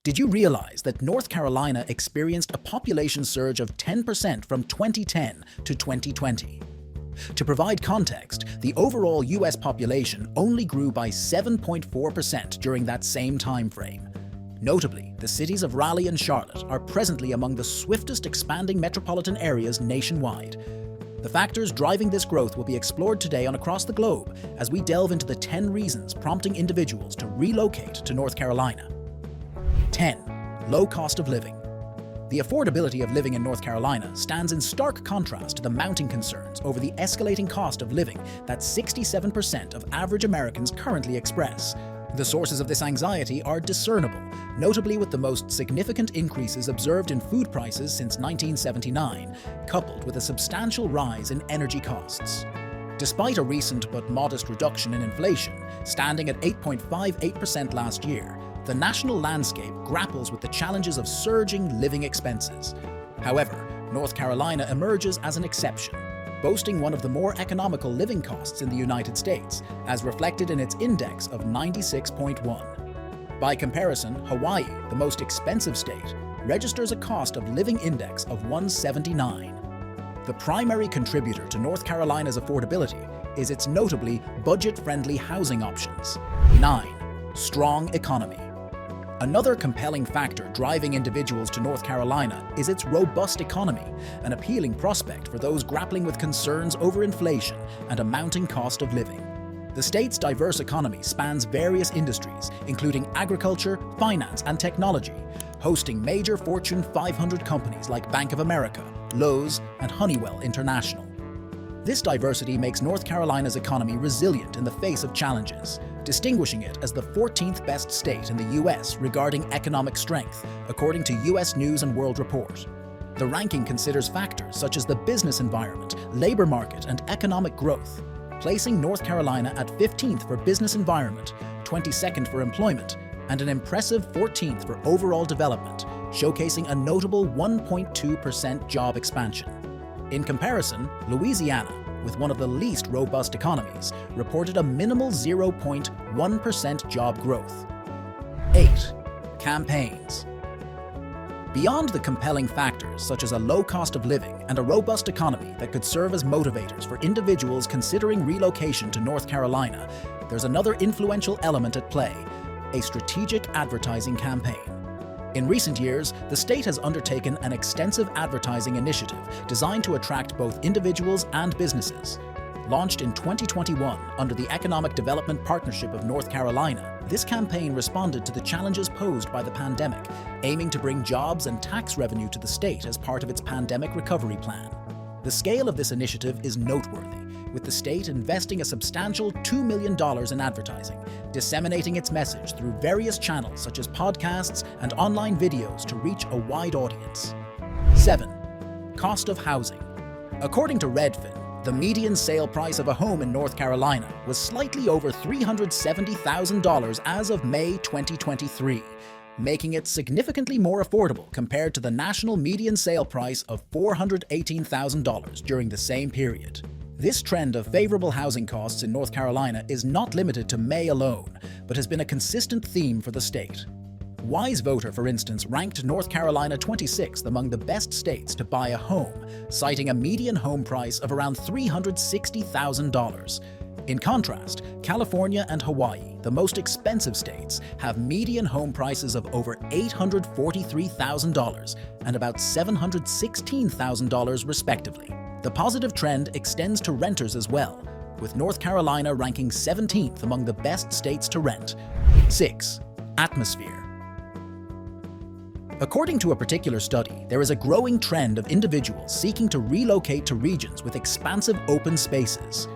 Did you realize that North Carolina experienced a population surge of 10% from 2010 to 2020? To provide context, the overall US population only grew by 7.4% during that same time frame. Notably, the cities of Raleigh and Charlotte are presently among the swiftest expanding metropolitan areas nationwide. The factors driving this growth will be explored today on Across the Globe as we delve into the 10 reasons prompting individuals to relocate to North Carolina. 10. Low cost of living. The affordability of living in North Carolina stands in stark contrast to the mounting concerns over the escalating cost of living that 67% of average Americans currently express. The sources of this anxiety are discernible, notably with the most significant increases observed in food prices since 1979, coupled with a substantial rise in energy costs. Despite a recent but modest reduction in inflation, standing at 8.58% last year, the national landscape grapples with the challenges of surging living expenses. However, North Carolina emerges as an exception, boasting one of the more economical living costs in the United States, as reflected in its index of 96.1. By comparison, Hawaii, the most expensive state, registers a cost of living index of 179. The primary contributor to North Carolina's affordability is its notably budget-friendly housing options. 9. Strong economy. Another compelling factor driving individuals to North Carolina is its robust economy, an appealing prospect for those grappling with concerns over inflation and a mounting cost of living. The state's diverse economy spans various industries, including agriculture, finance, and technology, hosting major Fortune 500 companies like Bank of America, Lowe's, and Honeywell International. This diversity makes North Carolina's economy resilient in the face of challenges, distinguishing it as the 14th best state in the U.S. regarding economic strength, according to U.S. News and World Report. The ranking considers factors such as the business environment, labor market, and economic growth, placing North Carolina at 15th for business environment, 22nd for employment, and an impressive 14th for overall development, showcasing a notable 1.2% job expansion. In comparison, Louisiana, with one of the least robust economies, reported a minimal 0.1% job growth. 8. Campaigns. Beyond the compelling factors such as a low cost of living and a robust economy that could serve as motivators for individuals considering relocation to North Carolina, there's another influential element at play: a strategic advertising campaign. In recent years, the state has undertaken an extensive advertising initiative designed to attract both individuals and businesses. Launched in 2021 under the Economic Development Partnership of North Carolina, this campaign responded to the challenges posed by the pandemic, aiming to bring jobs and tax revenue to the state as part of its pandemic recovery plan. The scale of this initiative is noteworthy, with the state investing a substantial $2 million in advertising, disseminating its message through various channels such as podcasts and online videos to reach a wide audience. 7. Cost of housing. According to Redfin, the median sale price of a home in North Carolina was slightly over $370,000 as of May 2023, making it significantly more affordable compared to the national median sale price of $418,000 during the same period. This trend of favorable housing costs in North Carolina is not limited to May alone, but has been a consistent theme for the state. Wise Voter, for instance, ranked North Carolina 26th among the best states to buy a home, citing a median home price of around $360,000. In contrast, California and Hawaii, the most expensive states, have median home prices of over $843,000 and about $716,000 respectively. The positive trend extends to renters as well, with North Carolina ranking 17th among the best states to rent. 6. Atmosphere. According to a particular study, there is a growing trend of individuals seeking to relocate to regions with expansive open spaces.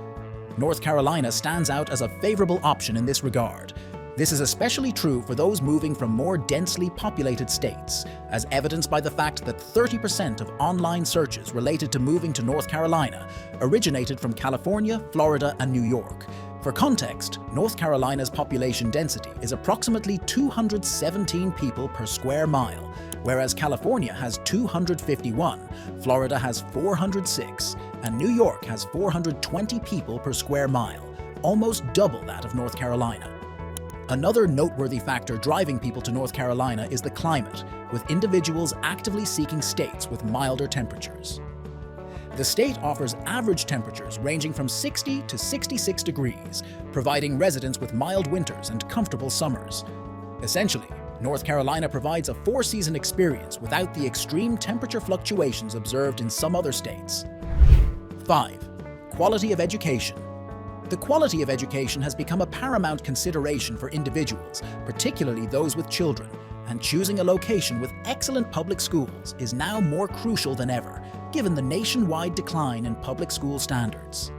North Carolina stands out as a favorable option in this regard. This is especially true for those moving from more densely populated states, as evidenced by the fact that 30% of online searches related to moving to North Carolina originated from California, Florida, and New York. For context, North Carolina's population density is approximately 217 people per square mile, whereas California has 251, Florida has 406, and New York has 420 people per square mile, almost double that of North Carolina. Another noteworthy factor driving people to North Carolina is the climate, with individuals actively seeking states with milder temperatures. The state offers average temperatures ranging from 60 to 66 degrees, providing residents with mild winters and comfortable summers. Essentially, North Carolina provides a four-season experience without the extreme temperature fluctuations observed in some other states. 5. Quality of education. The quality of education has become a paramount consideration for individuals, particularly those with children, and choosing a location with excellent public schools is now more crucial than ever, given the nationwide decline in public school standards.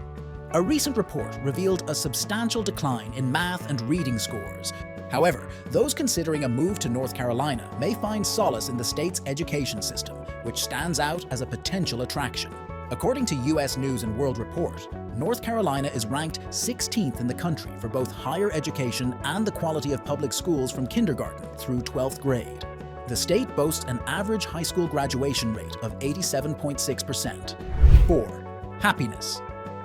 A recent report revealed a substantial decline in math and reading scores. However, those considering a move to North Carolina may find solace in the state's education system, which stands out as a potential attraction. According to U.S. News & World Report, North Carolina is ranked 16th in the country for both higher education and the quality of public schools from kindergarten through 12th grade. The state boasts an average high school graduation rate of 87.6%. 4. Happiness.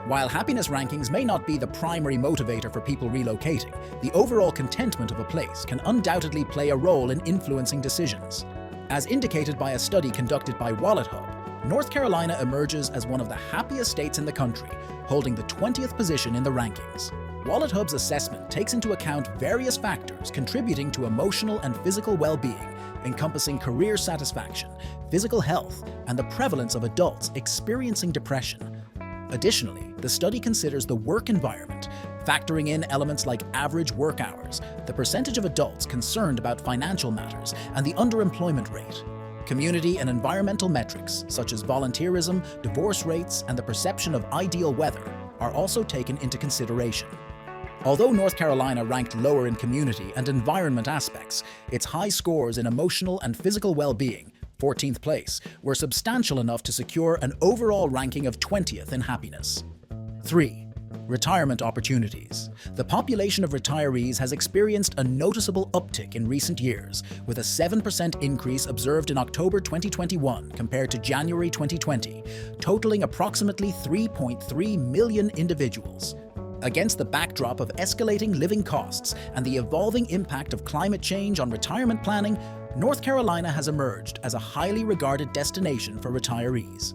While happiness rankings may not be the primary motivator for people relocating, the overall contentment of a place can undoubtedly play a role in influencing decisions. As indicated by a study conducted by WalletHub, North Carolina emerges as one of the happiest states in the country, holding the 20th position in the rankings. WalletHub's assessment takes into account various factors contributing to emotional and physical well-being, encompassing career satisfaction, physical health, and the prevalence of adults experiencing depression. Additionally, the study considers the work environment, factoring in elements like average work hours, the percentage of adults concerned about financial matters, and the underemployment rate. Community and environmental metrics, such as volunteerism, divorce rates, and the perception of ideal weather, are also taken into consideration. Although North Carolina ranked lower in community and environment aspects, its high scores in emotional and physical well-being, 14th place, were substantial enough to secure an overall ranking of 20th in happiness. 3. Retirement opportunities. The population of retirees has experienced a noticeable uptick in recent years, with a 7% increase observed in October 2021 compared to January 2020, totaling approximately 3.3 million individuals. Against the backdrop of escalating living costs and the evolving impact of climate change on retirement planning, North Carolina has emerged as a highly regarded destination for retirees.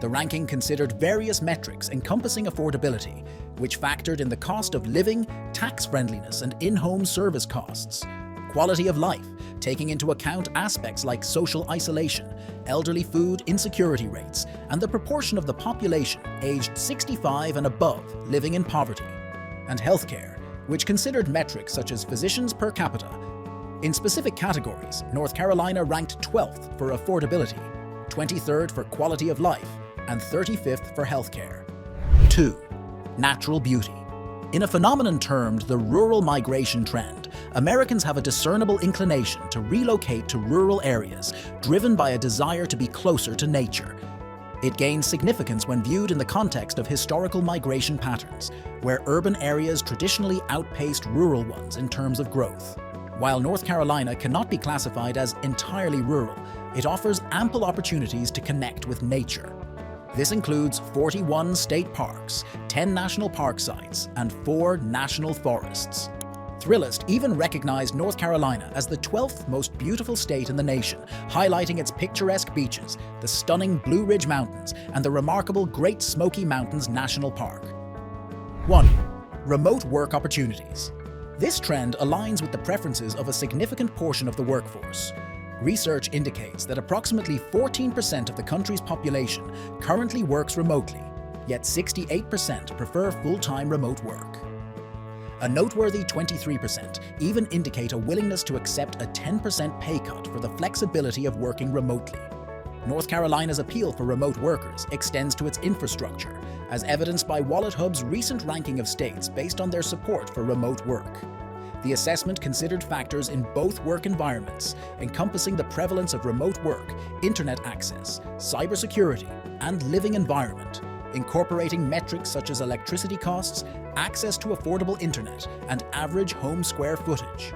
The ranking considered various metrics encompassing affordability, which factored in the cost of living, tax friendliness, and in-home service costs. Quality of life, taking into account aspects like social isolation, elderly food insecurity rates, and the proportion of the population aged 65 and above living in poverty. And healthcare, which considered metrics such as physicians per capita. In specific categories, North Carolina ranked 12th for affordability, 23rd for quality of life, and 35th for healthcare. 2. Natural beauty. In a phenomenon termed the rural migration trend, Americans have a discernible inclination to relocate to rural areas, driven by a desire to be closer to nature. It gains significance when viewed in the context of historical migration patterns, where urban areas traditionally outpaced rural ones in terms of growth. While North Carolina cannot be classified as entirely rural, it offers ample opportunities to connect with nature. This includes 41 state parks, 10 national park sites, and 4 national forests. Thrillist even recognized North Carolina as the 12th most beautiful state in the nation, highlighting its picturesque beaches, the stunning Blue Ridge Mountains, and the remarkable Great Smoky Mountains National Park. 1. Remote work opportunities. This trend aligns with the preferences of a significant portion of the workforce. Research indicates that approximately 14% of the country's population currently works remotely, yet 68% prefer full-time remote work. A noteworthy 23% even indicate a willingness to accept a 10% pay cut for the flexibility of working remotely. North Carolina's appeal for remote workers extends to its infrastructure, as evidenced by WalletHub's recent ranking of states based on their support for remote work. The assessment considered factors in both work environments, encompassing the prevalence of remote work, internet access, cybersecurity, and living environment, incorporating metrics such as electricity costs, access to affordable internet, and average home square footage.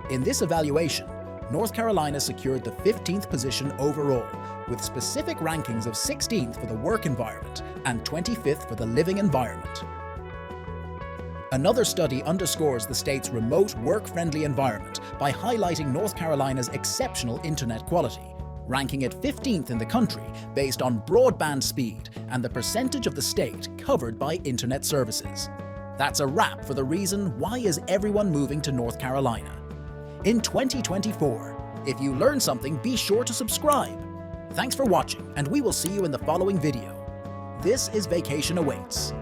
In this evaluation, North Carolina secured the 15th position overall, with specific rankings of 16th for the work environment and 25th for the living environment. Another study underscores the state's remote, work-friendly environment by highlighting North Carolina's exceptional internet quality, ranking it 15th in the country based on broadband speed and the percentage of the state covered by internet services. That's a wrap for the reason why is everyone moving to North Carolina. In 2024, if you learned something, be sure to subscribe. Thanks for watching, and we will see you in the following video. This is Vacation Awaits.